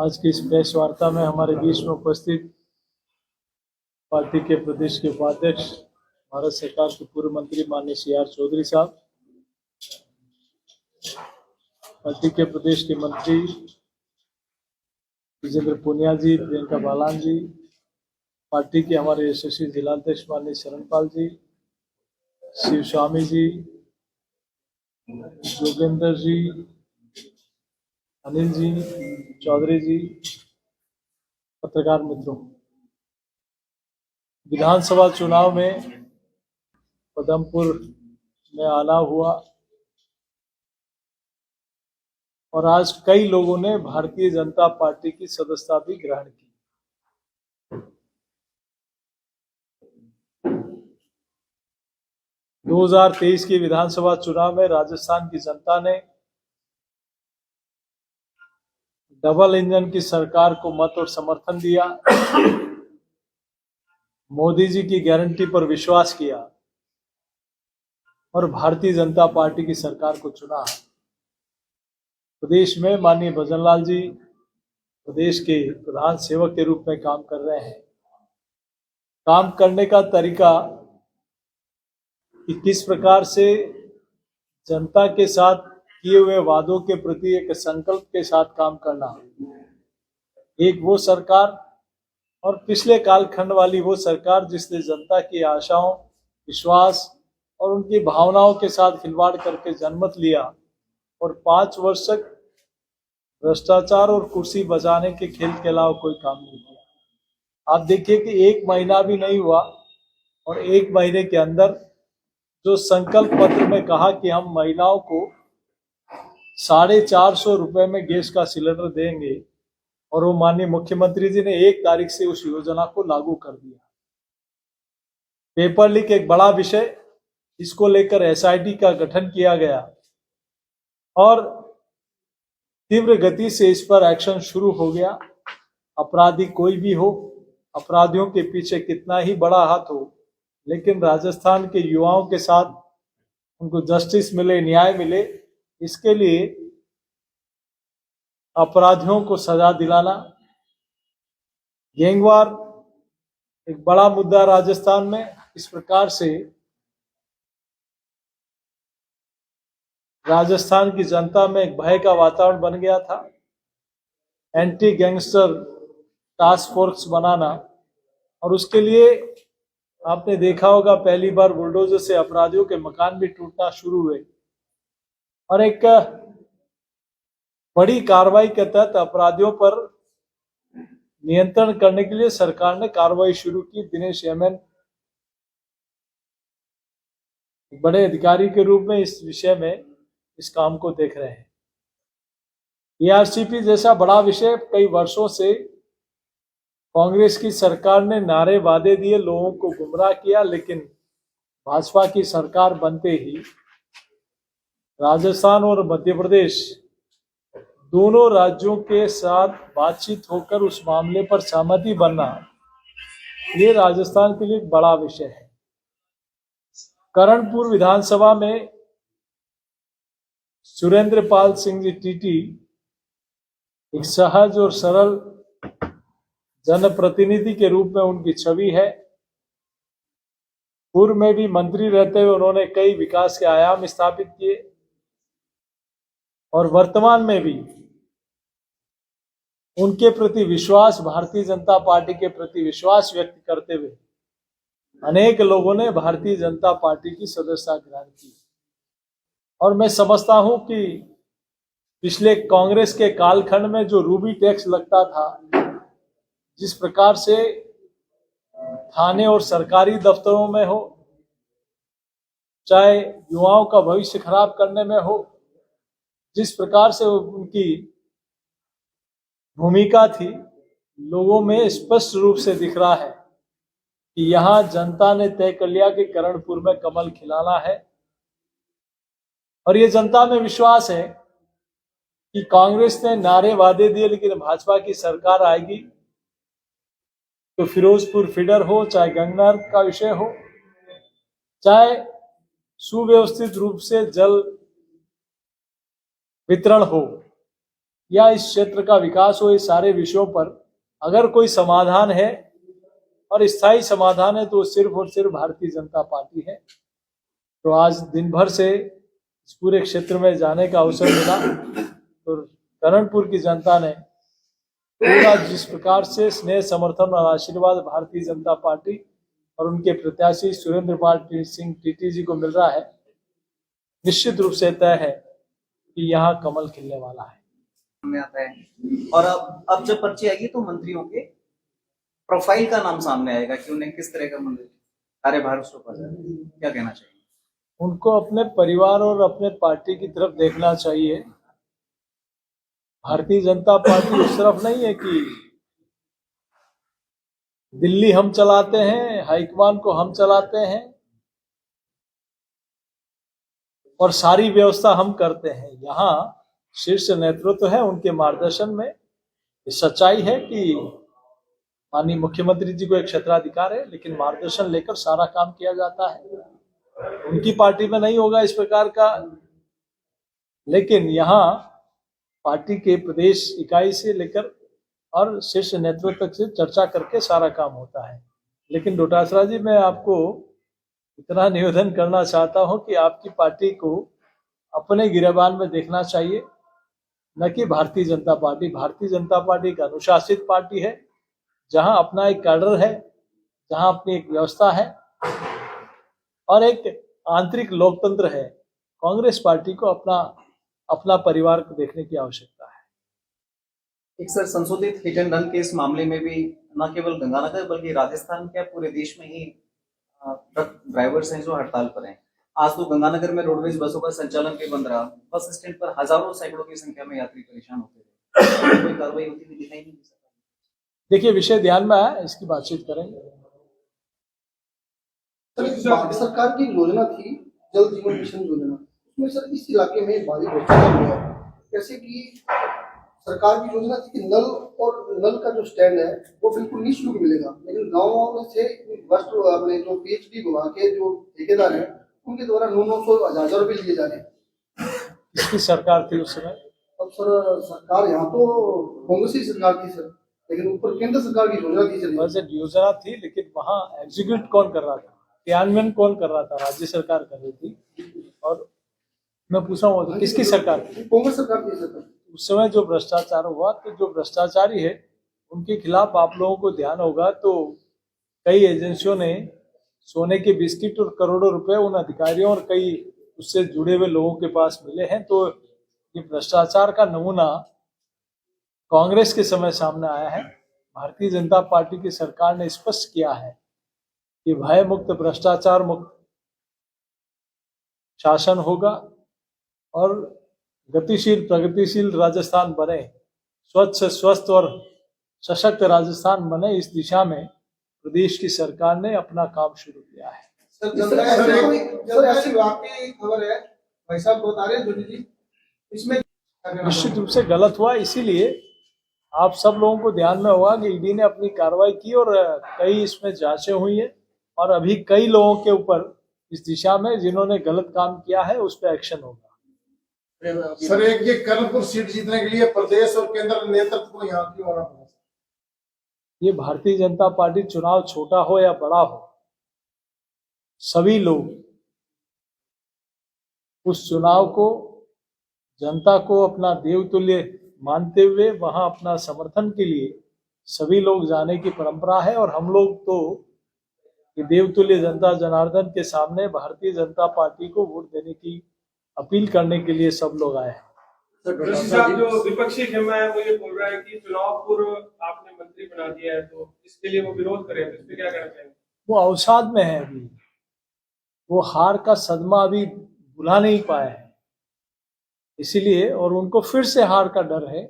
आज की इस प्रेस वार्ता में हमारे बीच में उपस्थित पार्टी के प्रदेश के उपाध्यक्ष, भारत सरकार के पूर्व मंत्री माननीय CR चौधरी साहब, पार्टी के प्रदेश के मंत्री विजेंद्र पुनिया जी, प्रियंका बालान जी, पार्टी के हमारे यशस्वी जिलाध्यक्ष माननीय शरणपाल जी, शिव स्वामी जी, जोगेंद्र जी, अनिल जी, चौधरी जी, पत्रकार मित्रों, विधानसभा चुनाव में पदमपुर में आना हुआ और आज कई लोगों ने भारतीय जनता पार्टी की सदस्यता भी ग्रहण की। दो 2023 के विधानसभा चुनाव में राजस्थान की जनता ने डबल इंजन की सरकार को मत और समर्थन दिया, मोदी जी की गारंटी पर विश्वास किया और भारतीय जनता पार्टी की सरकार को चुना। प्रदेश में माननीय भजनलाल जी प्रदेश के प्रधान सेवक के रूप में काम कर रहे हैं। काम करने का तरीका कि किस प्रकार से जनता के साथ किए हुए वादों के प्रति एक संकल्प के साथ काम करना, एक वो सरकार और पिछले कालखंड वाली वो सरकार जिसने जनता की आशाओं, विश्वास और उनकी भावनाओं के साथ खिलवाड़ करके जनमत लिया और 5 वर्ष तक भ्रष्टाचार और कुर्सी बचाने के खेल के अलावा कोई काम नहीं किया। आप देखिए कि 1 महीना भी नहीं हुआ और 1 महीने के अंदर जो संकल्प पत्र में कहा कि हम महिलाओं को 450 रुपए में गैस का सिलेंडर देंगे और वो माननीय मुख्यमंत्री जी ने 1 तारीख से उस योजना को लागू कर दिया। पेपर लीक एक बड़ा विषय, इसको लेकर SIT का गठन किया गया और तीव्र गति से इस पर एक्शन शुरू हो गया। अपराधी कोई भी हो, अपराधियों के पीछे कितना ही बड़ा हाथ हो, लेकिन राजस्थान के युवाओं के साथ उनको जस्टिस मिले, न्याय मिले, इसके लिए अपराधियों को सजा दिलाना। गैंगवार एक बड़ा मुद्दा राजस्थान में। इस प्रकार से राजस्थान की जनता में एक भय का वातावरण बन गया था। एंटी गैंगस्टर टास्क फोर्स बनाना और उसके लिए आपने देखा होगा पहली बार बुलडोजर से अपराधियों के मकान भी टूटना शुरू हुए और एक बड़ी कार्रवाई के तहत अपराधियों पर नियंत्रण करने के लिए सरकार ने कार्रवाई शुरू की। दिनेश MN बड़े अधिकारी के रूप में इस विषय में इस काम को देख रहे हैं। ERCP जैसा बड़ा विषय, कई वर्षों से कांग्रेस की सरकार ने नारे वादे दिए, लोगों को गुमराह किया, लेकिन भाजपा की सरकार बनते ही राजस्थान और मध्य प्रदेश दोनों राज्यों के साथ बातचीत होकर उस मामले पर सहमति बनना, ये राजस्थान के लिए एक बड़ा विषय है। करणपुर विधानसभा में सुरेंद्र पाल सिंह जी TT एक सहज और सरल जनप्रतिनिधि के रूप में उनकी छवि है। पूर्व में भी मंत्री रहते हुए उन्होंने कई विकास के आयाम स्थापित किए और वर्तमान में भी उनके प्रति विश्वास, भारतीय जनता पार्टी के प्रति विश्वास व्यक्त करते हुए अनेक लोगों ने भारतीय जनता पार्टी की सदस्यता ग्रहण की। और मैं समझता हूं कि पिछले कांग्रेस के कालखंड में जो रूबी टैक्स लगता था, जिस प्रकार से थाने और सरकारी दफ्तरों में हो, चाहे युवाओं का भविष्य खराब करने में हो, जिस प्रकार से उनकी भूमिका थी, लोगों में स्पष्ट रूप से दिख रहा है कि यहां जनता ने तय कर लिया कि करणपुर में कमल खिलाना है। और ये जनता में विश्वास है कि कांग्रेस ने नारे वादे दिए, लेकिन भाजपा की सरकार आएगी तो फिरोजपुर फीडर हो, चाहे गंगनहर का विषय हो, चाहे सुव्यवस्थित रूप से जल वितरण हो, या इस क्षेत्र का विकास हो, इस सारे विषयों पर अगर कोई समाधान है और स्थायी समाधान है तो सिर्फ और सिर्फ भारतीय जनता पार्टी है। तो आज दिन भर से इस पूरे क्षेत्र में जाने का अवसर मिला तो करणपुर की जनता ने पूरा जिस प्रकार से स्नेह समर्थन और आशीर्वाद भारतीय जनता पार्टी और उनके प्रत्याशी सुरेंद्र पाल सिंह टीटी जी को मिल रहा है, निश्चित रूप से तय है कि यहाँ कमल खिलने वाला है। में आता है और अब जब पर्ची आएगी तो मंत्रियों के प्रोफाइल का नाम सामने आएगा कि उन्हें किस तरह का मंत्री कार्यभार उसको पता है, क्या कहना चाहिए? उनको अपने परिवार और अपने पार्टी की तरफ देखना चाहिए। भारतीय जनता पार्टी उस तरफ नहीं है कि दिल्ली हम चलाते हैं, हाईकमान को हम चलाते हैं और सारी व्यवस्था हम करते हैं। यहाँ शीर्ष नेतृत्व है, उनके मार्गदर्शन में सच्चाई है कि माननीय मुख्यमंत्री जी को एक क्षेत्राधिकार है, लेकिन मार्गदर्शन लेकर सारा काम किया जाता है। उनकी पार्टी में नहीं होगा इस प्रकार का, लेकिन यहाँ पार्टी के प्रदेश इकाई से लेकर और शीर्ष नेतृत्व तक से चर्चा करके सारा काम होता है। लेकिन डोटासरा जी, मैं आपको इतना निवेदन करना चाहता हूं कि आपकी पार्टी को अपने गिरेबान में देखना चाहिए, न कि भारतीय जनता पार्टी। भारतीय जनता पार्टी एक अनुशासित पार्टी है, जहां अपना एक कैडर है, जहां अपनी एक व्यवस्था है और एक आंतरिक लोकतंत्र है। कांग्रेस पार्टी को अपना परिवार को देखने की आवश्यकता है। एक सर, संशोधित हिट एंड रन के इस मामले में भी न केवल गंगानगर बल्कि राजस्थान के पूरे देश में ही ट्रक ड्राइवर्स हैं जो हड़ताल पर हैं। आज तो गंगानगर में रोडवेज बसों का संचालन भी बंद रहा। बस स्टैंड पर हजारों सैकड़ों की संख्या में यात्री परेशान होते थे। कोई कार्रवाई होती हुई दिखाई नहीं दी। देखिए, विषय ध्यान में आया, इसकी बातचीत करेंगे। भारत सरकार की योजना थी जल जीवन मिशन योजना, उसमें सर इस इलाके में भारी भ्रष्टाचार हुआ है। जैसे कि सरकार की योजना थी कि नल का जो स्टैंड है वो बिल्कुल निःशुल्क मिलेगा, लेकिन गाँव में से वस्तु अपने जो पीएचडी विभाग के जो ठेकेदार हैं उनके द्वारा 900 हजार रुपए लिए जा रहे हैं। किसकी सरकार थी उस समय? अब सर सरकार यहाँ तो कांग्रेस की सरकार थी सर, लेकिन ऊपर केंद्र सरकार की योजना थी सर। बजट योजना थी, लेकिन वहाँ एग्जीक्यूट कौन कर रहा था, क्रियान्वयन कौन कर रहा था? राज्य सरकार कर रही थी। और मैं पूछा हूँ किसकी सरकार थी? कांग्रेस सरकार थी सर। उस समय जो भ्रष्टाचार हुआ, तो जो भ्रष्टाचारी है उनके खिलाफ आप लोगों को ध्यान होगा तो कई एजेंसियों ने सोने के बिस्किट और करोड़ों रुपए उन अधिकारियों और कई उससे जुड़े हुए लोगों के पास मिले हैं। तो ये भ्रष्टाचार का नमूना कांग्रेस के समय सामने आया है। भारतीय जनता पार्टी की सरकार ने स्पष्ट किया है कि भय मुक्त, भ्रष्टाचार मुक्त शासन होगा और गतिशील प्रगतिशील राजस्थान बने, स्वच्छ स्वस्थ और सशक्त राजस्थान बने, इस दिशा में प्रदेश की सरकार ने अपना काम शुरू किया है। सर ऐसी वाकई खबर है, भाई साहब बता रहे हैं जी, इसमें निश्चित रूप से गलत हुआ। इसीलिए आप सब लोगों को ध्यान में होगा कि ईडी ने अपनी कार्रवाई की और कई इसमें जांचें हुई है और अभी कई लोगों के ऊपर इस दिशा में जिन्होंने गलत काम किया है उस पर एक्शन होगा। सर, एक ये करणपुर सीट जीतने के लिए प्रदेश और केंद्र नेतृत्व को यहाँ क्यों आना पड़ा? ये भारतीय जनता पार्टी चुनाव छोटा हो या बड़ा हो, सभी लोग उस चुनाव को, जनता को अपना देवतुल्य मानते हुए वहां अपना समर्थन के लिए सभी लोग जाने की परंपरा है। और हम लोग तो ये देवतुल्य जनता जनार्दन के सामने भारतीय जनता पार्टी को वोट देने की अपील करने के लिए सब लोग आए हैं। जो विपक्षी खेमा है वो ये बोल रहा है कि चुनाव पूर्व आपने मंत्री बना दिया है, तो इसके लिए वो विरोध करें, तो इस पे क्या कहना चाहेंगे? वो अवसाद में है, अभी वो हार का सदमा अभी भुला नहीं पाए हैं, इसीलिए, और उनको फिर से हार का डर है।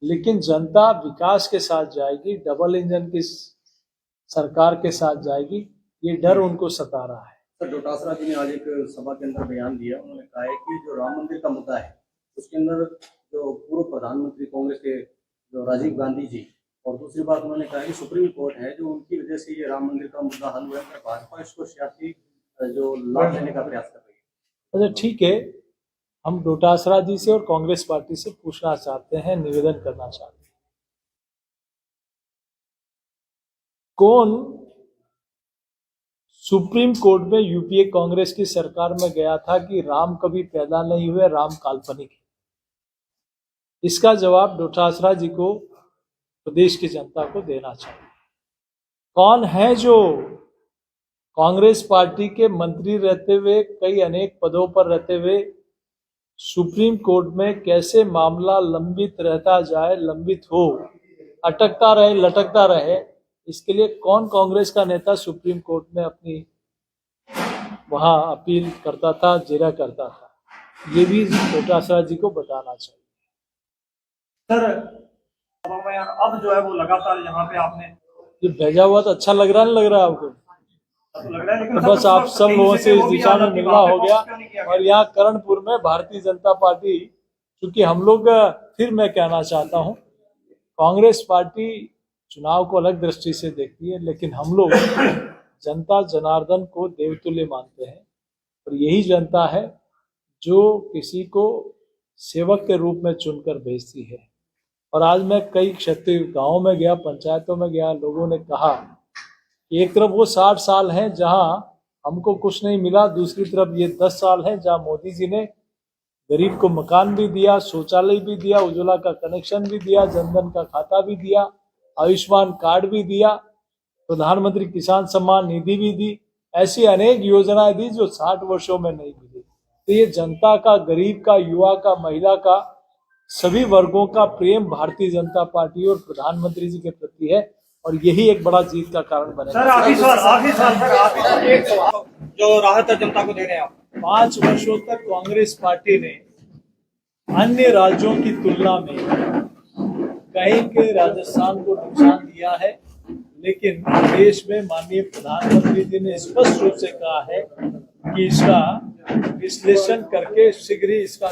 लेकिन जनता विकास के साथ जाएगी, डबल इंजन की सरकार के साथ जाएगी, ये डर उनको सता रहा है। सर, डोटासरा जी ने आज एक सभा के अंदर बयान दिया। उन्होंने कहा है कि जो राम मंदिर का मुद्दा है उसके अंदर जो पूर्व प्रधानमंत्री कांग्रेस के जो राजीव गांधी जी, और दूसरी बात उन्होंने कहा कि सुप्रीम कोर्ट है जो उनकी वजह से ये राम मंदिर का मुद्दा हल हुआ है, भाजपा इसको सियासी जो लाभ लेने का प्रयास कर रही है। अच्छा, ठीक है, हम डोटासरा जी से और कांग्रेस पार्टी से पूछना चाहते हैं, निवेदन करना चाहते हैं, कौन सुप्रीम कोर्ट में यूपीए कांग्रेस की सरकार में गया था कि राम कभी पैदा नहीं हुए, राम काल्पनिक है? इसका जवाब डोटासरा जी को, प्रदेश की जनता को देना चाहिए। कौन है जो कांग्रेस पार्टी के मंत्री रहते हुए, कई अनेक पदों पर रहते हुए, सुप्रीम कोर्ट में कैसे मामला लंबित रहता जाए, लंबित हो, अटकता रहे, लटकता रहे, इसके लिए कौन कांग्रेस का नेता सुप्रीम कोर्ट में अपनी वहां अपील करता था, जिरह करता था? ये भी डोटासरा जी को बताना चाहिए। सर अब जो है वो लगातार यहाँ पे आपने ये भेजा हुआ तो अच्छा लग रहा नहीं लग रहा आपको? तो लग रहा है, लेकिन तो बस आप सब लोगों से इस दिशा में मिलना हो गया। और और यहाँ करणपुर में भारतीय जनता पार्टी, क्योंकि हम लोग, फिर मैं कहना चाहता हूँ, कांग्रेस पार्टी चुनाव को अलग दृष्टि से देखती है, लेकिन हम लोग जनता जनार्दन को देवतुल्य मानते हैं, और यही जनता है जो किसी को सेवक के रूप में चुनकर भेजती है। और आज मैं कई क्षेत्रीय गांवों में गया, पंचायतों में गया, लोगों ने कहा कि एक तरफ वो 60 साल हैं जहां हमको कुछ नहीं मिला, दूसरी तरफ ये 10 साल हैं जहां मोदी जी ने गरीब को मकान भी दिया, शौचालय भी दिया, उज्ज्वला का कनेक्शन भी दिया, जनधन का खाता भी दिया, आयुष्मान कार्ड भी दिया, प्रधानमंत्री किसान सम्मान निधि भी दी, ऐसी अनेक योजनाएं दी जो 60 वर्षों में नहीं मिली। तो ये जनता का, गरीब का, युवा का, महिला का, सभी वर्गों का प्रेम भारतीय जनता पार्टी और प्रधानमंत्री जी के प्रति है, और यही एक बड़ा जीत का कारण बनेगा। सर आखिरी साल एक सवाल जो राहत है जनता को दे रहे हैं आप। 5 वर्षों तक कांग्रेस पार्टी ने अन्य राज्यों की तुलना में कहीं के राजस्थान को नुकसान दिया है, लेकिन देश में माननीय प्रधानमंत्री जी ने स्पष्ट रूप से कहा है कि इसका विश्लेषण करके शीघ्र ही इसका